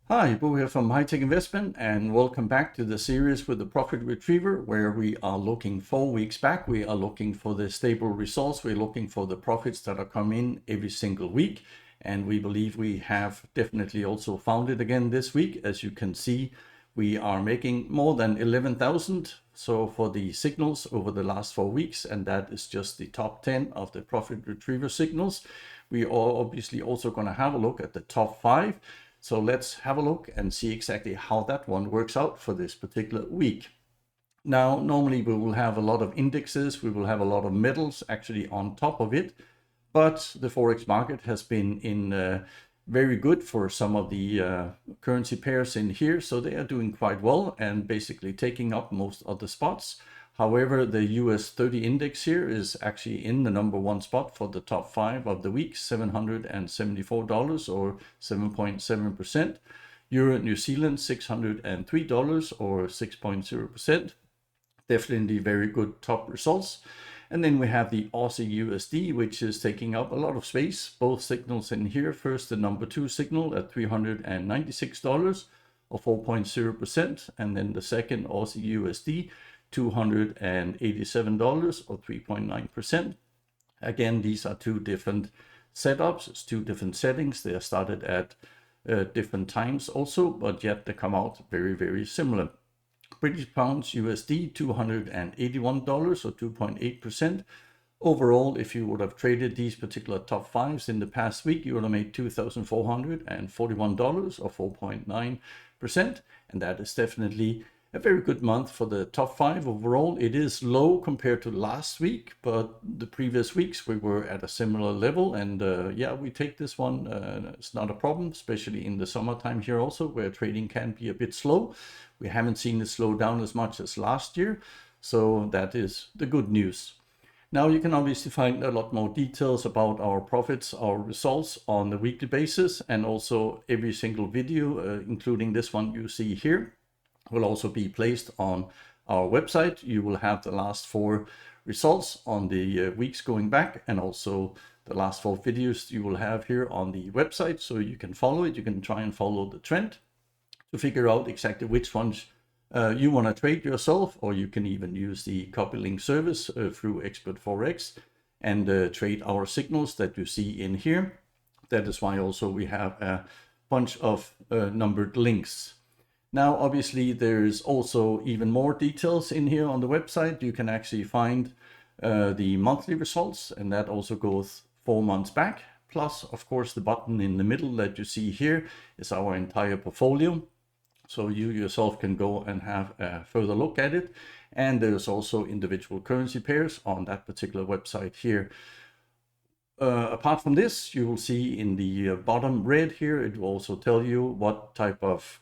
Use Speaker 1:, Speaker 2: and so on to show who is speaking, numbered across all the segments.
Speaker 1: Hi, Bo here from High Tech Investment, and welcome back to the series with the Profit Retriever, where we are looking 4 weeks back. We are looking for the stable results. We're looking for the profits that are coming in every single week, and we believe we have definitely also found it again this week. As you can see, we are making more than 11,000. So for the signals over the last 4 weeks, and that is just the top 10 of the Profit Retriever signals. We are obviously also going to have a look at the top 5. So let's have a look and see exactly how that one works out for this particular week. Now, normally we will have a lot of indexes, we will have a lot of metals actually on top of it, but the Forex market has been in very good for some of the currency pairs in here. So they are doing quite well and basically taking up most of the spots. However, the US 30 index here is actually in the number 1 spot for the top 5 of the week, $774 or 7.7%. Euro New Zealand, $603 or 6.0%. Definitely very good top results. And then we have the Aussie USD, which is taking up a lot of space. Both signals in here. First, the number 2 signal at $396 or 4.0%. And then the second Aussie USD, $287 or 3.9%. Again, these are two different setups. It's two different settings. They are started at different times also, but yet they come out very, very similar. British pounds USD, $281 or 2.8%. Overall, if you would have traded these particular top 5s in the past week, you would have made $2,441 or 4.9%. And that is definitely a very good month for the top 5 overall. It is low compared to last week, but the previous weeks we were at a similar level. And yeah, we take this one. It's not a problem, especially in the summertime here also, where trading can be a bit slow. We haven't seen it slow down as much as last year. So that is the good news. Now you can obviously find a lot more details about our profits, our results on the weekly basis, and also every single video, including this one you see here, will also be placed on our website. You will have the last 4 results on the weeks going back, and also the last 4 videos you will have here on the website, so you can follow it. You can try and follow the trend to figure out exactly which ones you want to trade yourself, or you can even use the copy link service through Expert Forex and trade our signals that you see in here. That is why also we have a bunch of numbered links. Now, obviously, there's also even more details in here on the website. You can actually find the monthly results, and that also goes 4 months back. Plus, of course, the button in the middle that you see here is our entire portfolio. So you yourself can go and have a further look at it. And there's also individual currency pairs on that particular website here. Apart from this, you will see in the bottom red here, it will also tell you what type of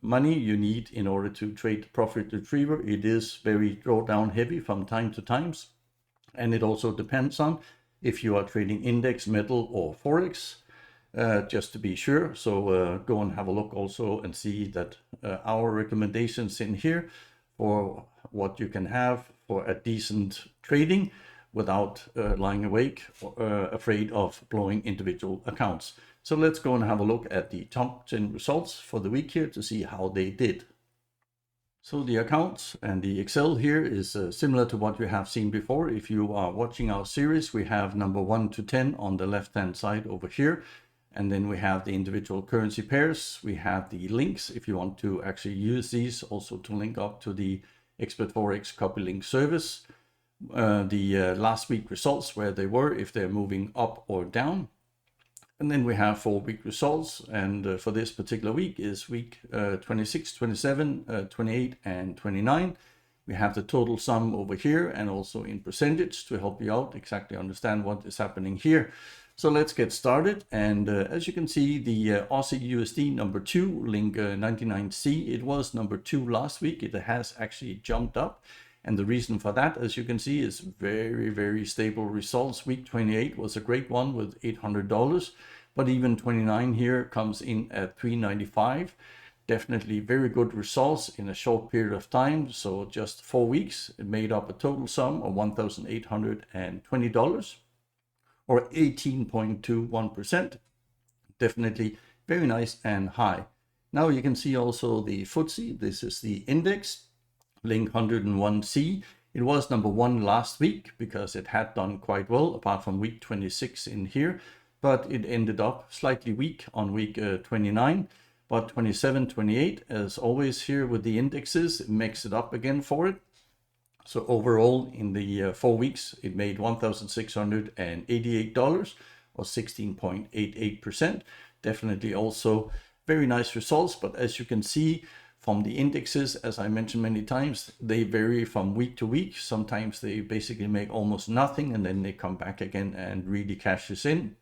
Speaker 1: money you need in order to trade Profit Retriever. It is very drawdown heavy from time to times, and it also depends on if you are trading index, metal, or Forex, just to be sure. So go and have a look also and see that our recommendations in here for what you can have for a decent trading without lying awake or afraid of blowing individual accounts. So let's go and have a look at the top 10 results for the week here to see how they did. So the accounts and the Excel here is similar to what you have seen before. If you are watching our series, we have number 1 to 10 on the left-hand side over here. And then we have the individual currency pairs. We have the links if you want to actually use these also to link up to the Expert Forex copy link service. The last week results, where they were, if they're moving up or down. And then we have 4-week results, and for this particular week is week 26, 27, 28, and 29. We have the total sum over here and also in percentage to help you out exactly understand what is happening here. So let's get started. And as you can see, the Aussie USD number 2, link 99C, it was number 2 last week. It has actually jumped up. And the reason for that, as you can see, is very, very stable results. Week 28 was a great one with $800, but even 29 here comes in at $395. Definitely very good results in a short period of time. So just 4 weeks, it made up a total sum of $1,820 or 18.21%. Definitely very nice and high. Now you can see also the FTSE. This is the index, link 101C. It was number 1 last week because it had done quite well apart from week 26 in here, but it ended up slightly weak on week 29. But 27, 28, as always here with the indexes, it makes it up again for it. So overall, in the 4 weeks, it made $1,688 or 16.88%. Definitely also very nice results. But as you can see from the indexes, as I mentioned many times, they vary from week to week. Sometimes they basically make almost nothing and then they come back again and really cashes in.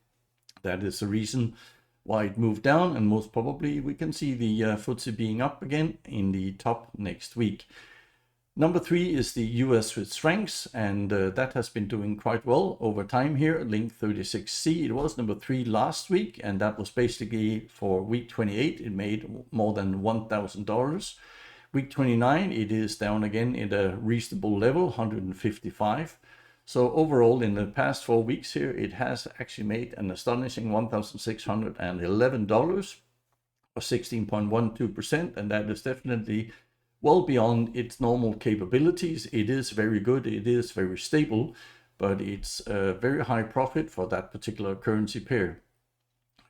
Speaker 1: That is the reason why it moved down, and most probably we can see the FTSE being up again in the top next week. Number 3 is the US Swiss francs, and that has been doing quite well over time here, link 36C. It was number 3 last week, and that was basically for week 28. It made more than $1,000. Week 29, it is down again at a reasonable level, 155. So overall, in the past 4 weeks here, it has actually made an astonishing $1,611 or 16.12%, and that is definitely well beyond its normal capabilities. It is very good, it is very stable, but it's a very high profit for that particular currency pair.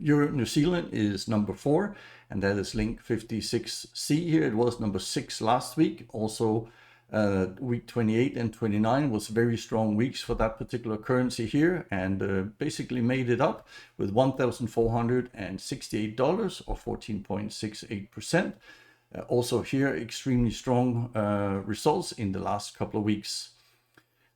Speaker 1: Euro New Zealand is number 4, and that is link 56C here. It was number 6 last week. Also, week 28 and 29 was very strong weeks for that particular currency here, and basically made it up with $1,468 or 14.68%. Also here, extremely strong results in the last couple of weeks.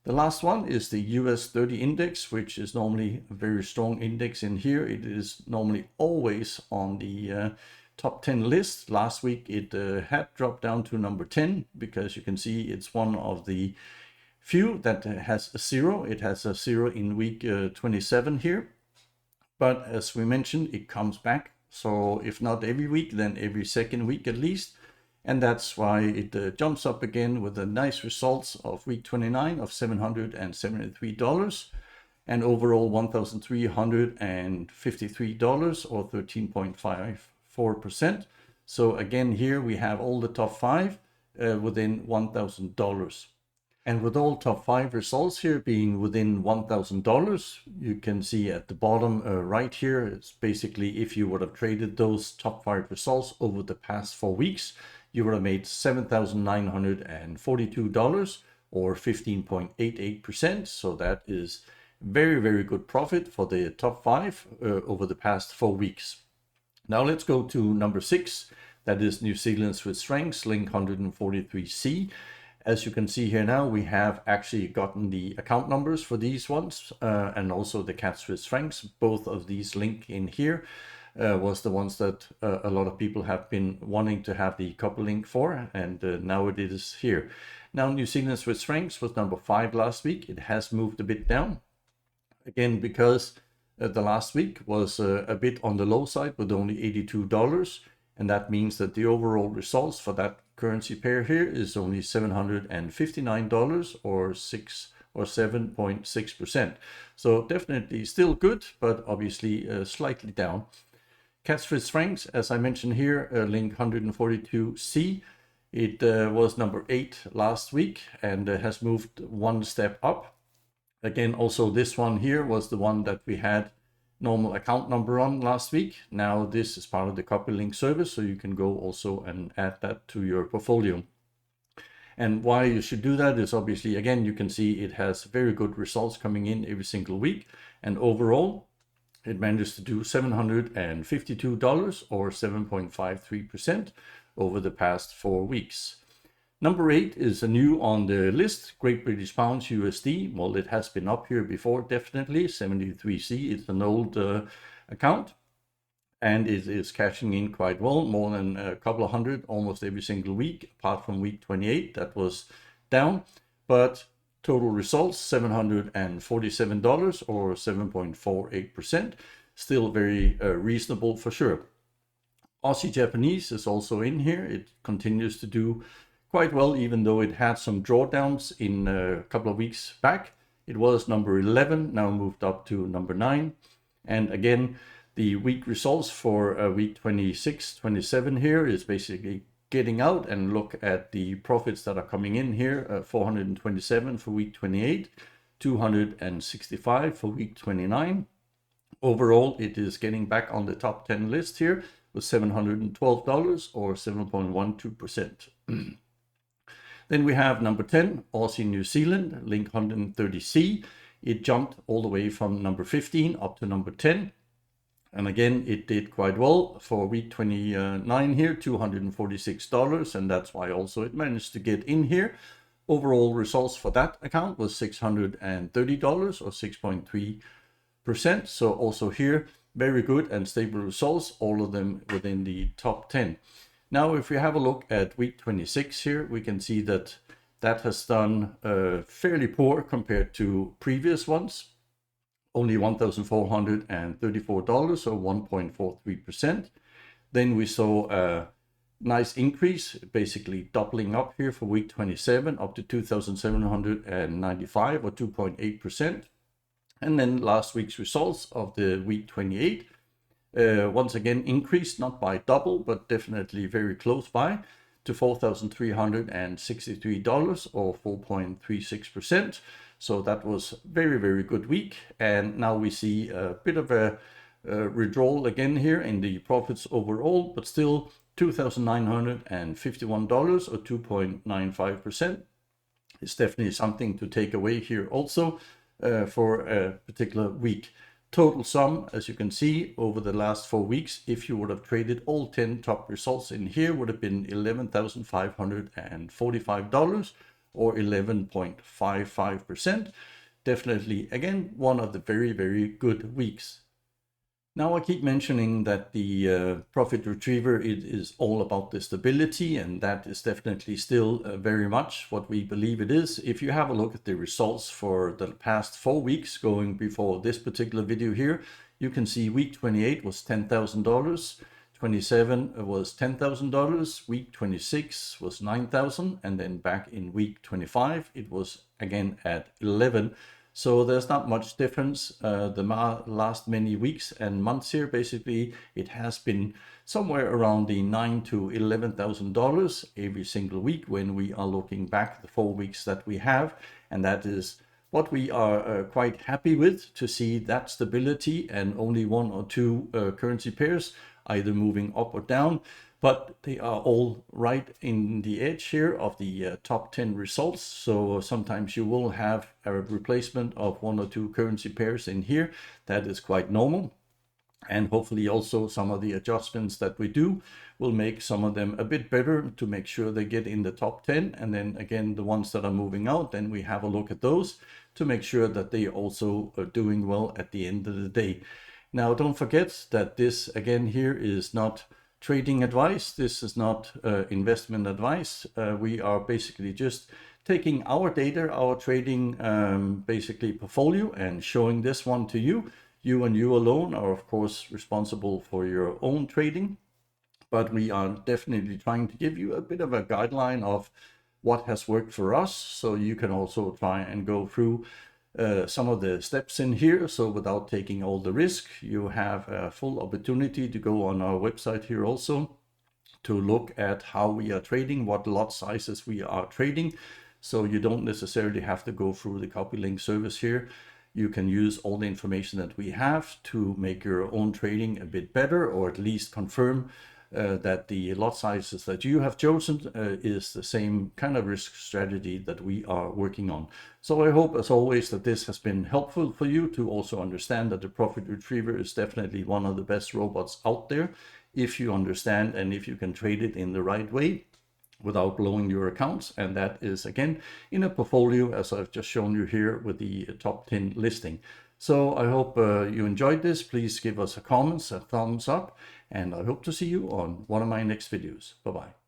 Speaker 1: The last one is the US 30 index, which is normally a very strong index in here. It is normally always on the top 10 list. Last week it had dropped down to number 10 because you can see it's one of the few that has a 0. It has a 0 in week 27 here. But as we mentioned, it comes back. So if not every week, then every second week at least. And that's why it jumps up again with the nice results of week 29 of $773 and overall $1,353 or 13.54%. So again, here we have all the top 5 within $1,000. And with all top 5 results here being within $1,000, you can see at the bottom right here, it's basically if you would have traded those top 5 results over the past 4 weeks, you would have made $7,942 or 15.88%. So that is very, very good profit for the top 5 over the past 4 weeks. Now let's go to number 6. That is New Zealand Swiss francs, link 143C. As you can see here now, we have actually gotten the account numbers for these ones and also the CAD Swiss francs. Both of these link in here was the ones that a lot of people have been wanting to have the couple link for, and now it is here. Now New Zealand Swiss francs was number 5 last week. It has moved a bit down again because the last week was a bit on the low side with only $82. And that means that the overall results for that currency pair here is only $759 or 7.6%. So definitely still good, but obviously slightly down. CAD Swiss francs, as I mentioned here, link 142C. It was number 8 last week and has moved one step up. Again, also this one here was the one that we had normal account number on last week. Now this is part of the copy link service, so you can go also and add that to your portfolio. And why you should do that is obviously, again, you can see it has very good results coming in every single week, and overall it managed to do $752 or 7.53% over the past 4 weeks. Number 8 is a new on the list, Great British Pounds USD. Well, it has been up here before, definitely, 73C. It's an old account, and it is cashing in quite well, more than a couple of hundred almost every single week, apart from week 28, that was down. But total results, $747 or 7.48%, still very reasonable for sure. Aussie Japanese is also in here. It continues to do quite well, even though it had some drawdowns in a couple of weeks back. It was number 11, now moved up to number 9. And again, The week results for week 26, 27 here is basically getting out and look at the profits that are coming in here. 427 for week 28, 265 for week 29. Overall, it is getting back on the top 10 list here with $712 or 7.12%. Then we have number 10, Aussie New Zealand, Link 130C. It jumped all the way from number 15 up to number 10. And again, it did quite well for week 29 here, $246. And that's why also it managed to get in here. Overall results for that account was $630 or 6.3%. So also here, very good and stable results, all of them within the top 10. Now, if we have a look at week 26 here, we can see that that has done fairly poor compared to previous ones. Only $1,434 or 1.43%. Then we saw a nice increase, basically doubling up here for week 27 up to 2,795 or 2.8%. And then last week's results of the week 28 once again increased, not by double, but definitely very close by, to $4,363 or 4.36%. So that was very, very good week. And now we see a bit of a withdrawal again here in the profits overall, but still $2,951 or 2.95%. It's definitely something to take away here also for a particular week. Total sum, as you can see, over the last 4 weeks, if you would have traded all 10 top results in here, would have been $11,545 or 11.55%. Definitely, again, one of the very, very good weeks. Now I keep mentioning that the Profit Retriever, it is all about the stability, and that is definitely still very much what we believe it is. If you have a look at the results for the past 4 weeks going before this particular video here, you can see week 28 was $10,000, 27 was $10,000, week 26 was $9,000, and then back in week 25 it was again at 11. So there's not much difference the last many weeks and months here. Basically, it has been somewhere around the $9,000 to $11,000 every single week when we are looking back the 4 weeks that we have. And that is what we are quite happy with, to see that stability and only 1 or 2 currency pairs either moving up or down. But they are all right in the edge here of the top 10 results. So sometimes you will have a replacement of 1 or 2 currency pairs in here. That is quite normal. And hopefully also some of the adjustments that we do will make some of them a bit better to make sure they get in the top 10. And then again, the ones that are moving out, then we have a look at those to make sure that they also are doing well at the end of the day. Now, don't forget that this again here is not trading advice. This is not investment advice. We are basically just taking our data, our trading basically portfolio, and showing this one to you. You and you alone are of course responsible for your own trading, but we are definitely trying to give you a bit of a guideline of what has worked for us, so you can also try and go through some of the steps in here. So without taking all the risk, you have a full opportunity to go on our website here also to look at how we are trading, what lot sizes we are trading. So you don't necessarily have to go through the CopyLink service here. You can use all the information that we have to make your own trading a bit better, or at least confirm that the lot sizes that you have chosen is the same kind of risk strategy that we are working on. So I hope, as always, that this has been helpful for you to also understand that the Profit Retriever is definitely one of the best robots out there, if you understand and if you can trade it in the right way without blowing your accounts. And that is again in a portfolio, as I've just shown you here with the top 10 listing. So I hope you enjoyed this. Please give us a comment, a thumbs up, and I hope to see you on one of my next videos. Bye-bye.